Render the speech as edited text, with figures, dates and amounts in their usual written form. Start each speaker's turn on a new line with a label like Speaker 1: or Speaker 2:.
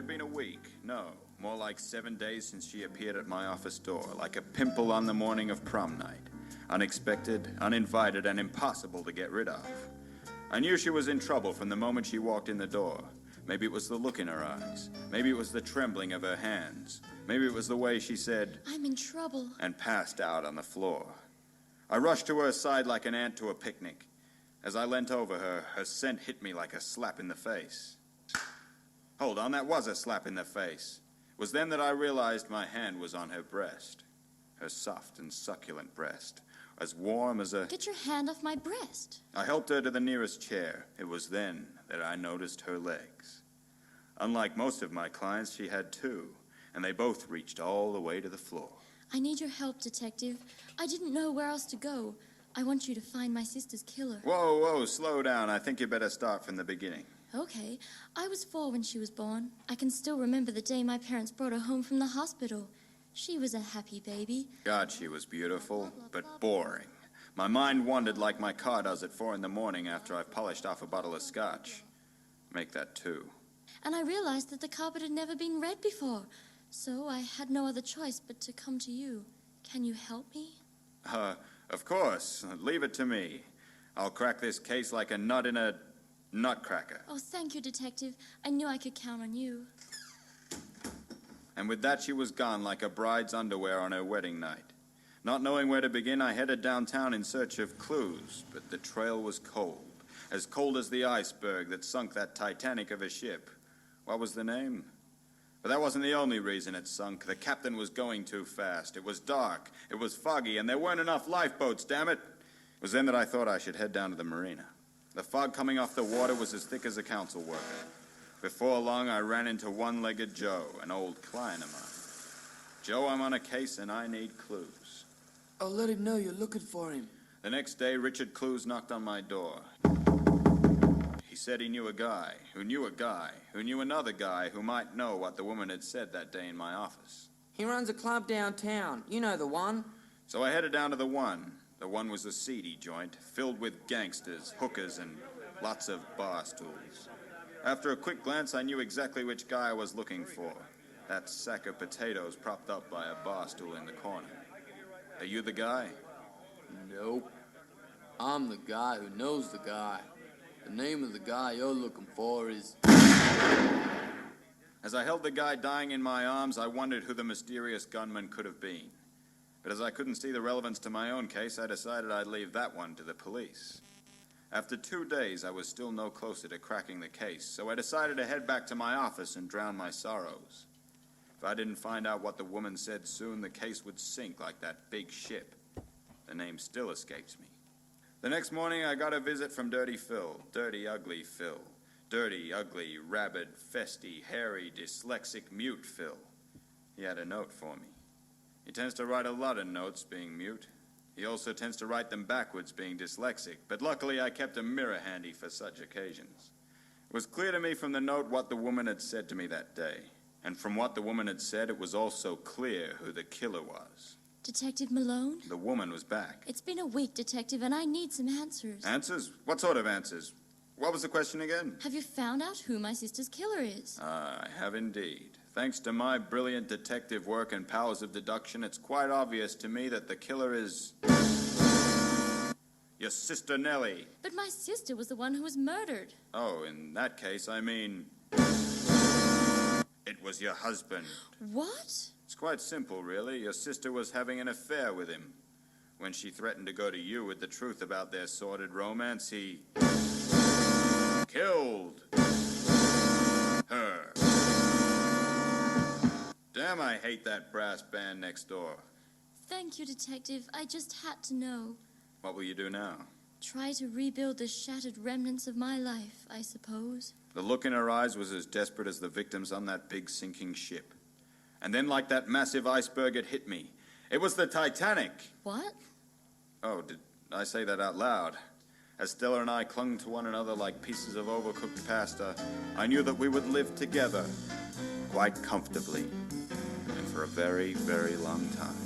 Speaker 1: had been a week. No, more like 7 days since she appeared at my office door, like a pimple on the morning of prom night. Unexpected, uninvited, and impossible to get rid of. I knew she was in trouble from the moment she walked in the door. Maybe it was the look in her eyes. Maybe it was the trembling of her hands. Maybe it was the way she said,
Speaker 2: "I'm in trouble,"
Speaker 1: and passed out on the floor. I rushed to her side like an ant to a picnic. As I leant over her, her scent hit me like a slap in the face. Hold on, that was a slap in the face. It was then that I realized my hand was on her breast. Her soft and succulent breast, as warm as a...
Speaker 2: "Get your hand off my breast."
Speaker 1: I helped her to the nearest chair. It was then that I noticed her legs. Unlike most of my clients, she had two, and they both reached all the way to the floor.
Speaker 2: "I need your help, Detective. I didn't know where else to go. I want you to find my sister's killer."
Speaker 1: Whoa, slow down. I think you better start from the beginning.
Speaker 2: Okay. I was 4 when she was born. I can still remember the day my parents brought her home from the hospital. She was a happy baby.
Speaker 1: God, she was beautiful, but boring. My mind wandered like my car does at 4 in the morning after I've polished off a bottle of scotch. Make that 2.
Speaker 2: And I realized that the carpet had never been read before. So I had no other choice but to come to you. Can you help me?
Speaker 1: Of course. Leave it to me. I'll crack this case like a nut in a nutcracker.
Speaker 2: Oh, thank you, Detective. I knew I could count on you.
Speaker 1: And with that, she was gone like a bride's underwear on her wedding night. Not knowing where to begin, I headed downtown in search of clues, but the trail was cold as the iceberg that sunk that Titanic of a ship. What was the name? But that wasn't the only reason it sunk. The captain was going too fast. It was dark, it was foggy, and there weren't enough lifeboats, damn it. It was then that I thought I should head down to the marina. The fog coming off the water was as thick as a council worker. Before long, I ran into One-Legged Joe, an old client of mine. "Joe, I'm on a case and I need clues."
Speaker 3: "I'll let him know you're looking for him."
Speaker 1: The next day, Richard Clues knocked on my door. He said he knew a guy who knew a guy who knew another guy who might know what the woman had said that day in my office.
Speaker 3: "He runs a club downtown. You know the one."
Speaker 1: So I headed down to the one. The one was a seedy joint, filled with gangsters, hookers, and lots of bar stools. After a quick glance, I knew exactly which guy I was looking for. That sack of potatoes propped up by a bar stool in the corner. Are you the guy?
Speaker 3: Nope. I'm the guy who knows the guy. The name of the guy you're looking for is...
Speaker 1: As I held the guy dying in my arms, I wondered who the mysterious gunman could have been. But as I couldn't see the relevance to my own case, I decided I'd leave that one to the police. After 2 days, I was still no closer to cracking the case, so I decided to head back to my office and drown my sorrows. If I didn't find out what the woman said soon, the case would sink like that big ship. The name still escapes me. The next morning, I got a visit from Dirty Phil. Dirty, ugly Phil. Dirty, ugly, rabid, festy, hairy, dyslexic, mute Phil. He had a note for me. He tends to write a lot of notes, being mute. He also tends to write them backwards, being dyslexic, but luckily I kept a mirror handy for such occasions. It was clear to me from the note what the woman had said to me that day, and from what the woman had said, it was also clear who the killer was.
Speaker 2: Detective Malone?
Speaker 1: The woman was back.
Speaker 2: It's been a week, Detective, and I need some answers.
Speaker 1: Answers? What sort of answers? What was the question again?
Speaker 2: Have you found out who my sister's killer is?
Speaker 1: I have indeed. Thanks to my brilliant detective work and powers of deduction, it's quite obvious to me that the killer is... your sister Nellie.
Speaker 2: But my sister was the one who was murdered.
Speaker 1: Oh, in that case, I mean... it was your husband.
Speaker 2: What?
Speaker 1: It's quite simple, really. Your sister was having an affair with him. When she threatened to go to you with the truth about their sordid romance, he... killed... her. Damn, I hate that brass band next door.
Speaker 2: Thank you, Detective. I just had to know.
Speaker 1: What will you do now?
Speaker 2: Try to rebuild the shattered remnants of my life, I suppose.
Speaker 1: The look in her eyes was as desperate as the victims on that big sinking ship. And then, like that massive iceberg, it hit me. It was the Titanic.
Speaker 2: What?
Speaker 1: Oh, did I say that out loud? As Stella and I clung to one another like pieces of overcooked pasta, I knew that we would live together, quite comfortably, and for a very, very long time.